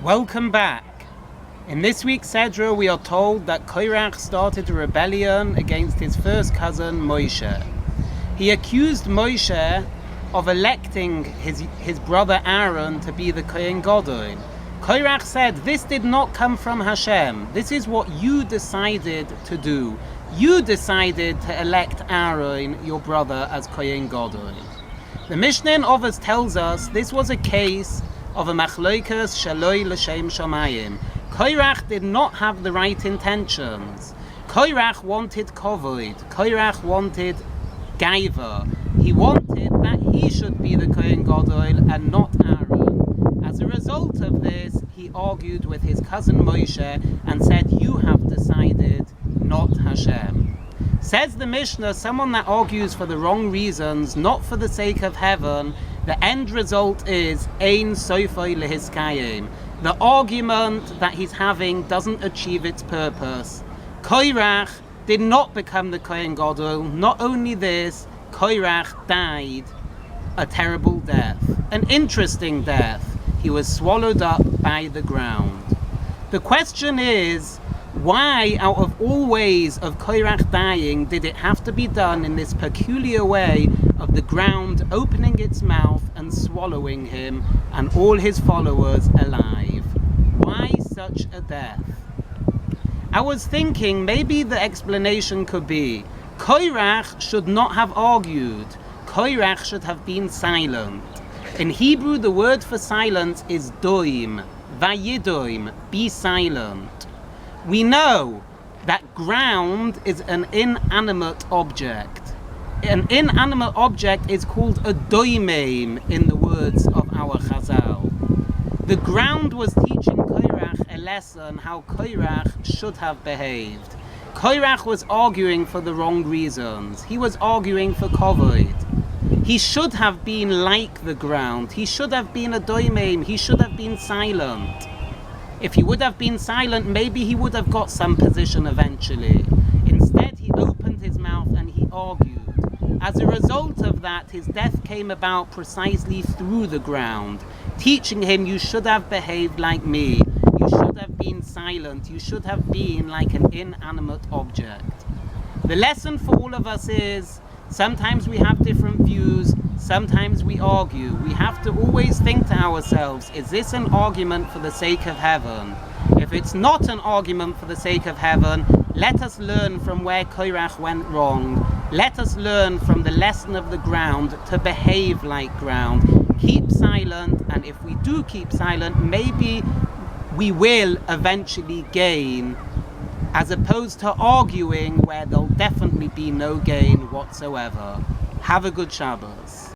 Welcome back. In this week's Sedra, we are told that Korach started a rebellion against his first cousin Moshe. He accused Moshe of electing his brother Aaron to be the Kohen Gadol. Korach said, "This did not come from Hashem. This is what you decided to do. You decided to elect Aaron, your brother, as Kohen Gadol." The Mishnah in Ovos tells us this was a case of a machlokas shaloi l'shem shamayim. Korach did not have the right intentions. Korach wanted kovod. Korach wanted gaiva. He wanted that he should be the Kohen Gadol and not Aaron. As a result of this, he argued with his cousin Moshe and said, "You have decided, not Hashem." Says the Mishnah, someone that argues for the wrong reasons, not for the sake of heaven, the end result is ein sofoi lehiskayim. The argument that he's having doesn't achieve its purpose. Korach did not become the Kohen Gadol. Not only this, Korach died a terrible death, an interesting death. He was swallowed up by the ground. The question is, why, out of all ways of Korach dying, did it have to be done in this peculiar way of the ground opening its mouth and swallowing him and all his followers alive? Why such a death? I was thinking maybe the explanation could be Korach should not have argued. Korach should have been silent. In Hebrew, the word for silence is Doim, vayidoim, be silent. We know that ground is an inanimate object. An inanimate object is called a Doimem in the words of our Chazal. The ground was teaching Korach a lesson how Korach should have behaved. Korach was arguing for the wrong reasons. He was arguing for kovod. He should have been like the ground. He should have been a Doimem. He should have been silent. If he would have been silent, maybe he would have got some position eventually. Instead, he opened his mouth and he argued. As a result of that, his death came about precisely through the ground, teaching him, you should have behaved like me. You should have been silent. You should have been like an inanimate object. The lesson for all of us is, sometimes we have different views, sometimes we argue. We have to always think to ourselves, is this an argument for the sake of heaven? If it's not an argument for the sake of heaven, let us learn from where Korach went wrong. Let us learn from the lesson of the ground to behave like ground. Keep silent, and if we do keep silent, maybe we will eventually gain, as opposed to arguing where there'll definitely be no gain whatsoever. Have a good Shabbos.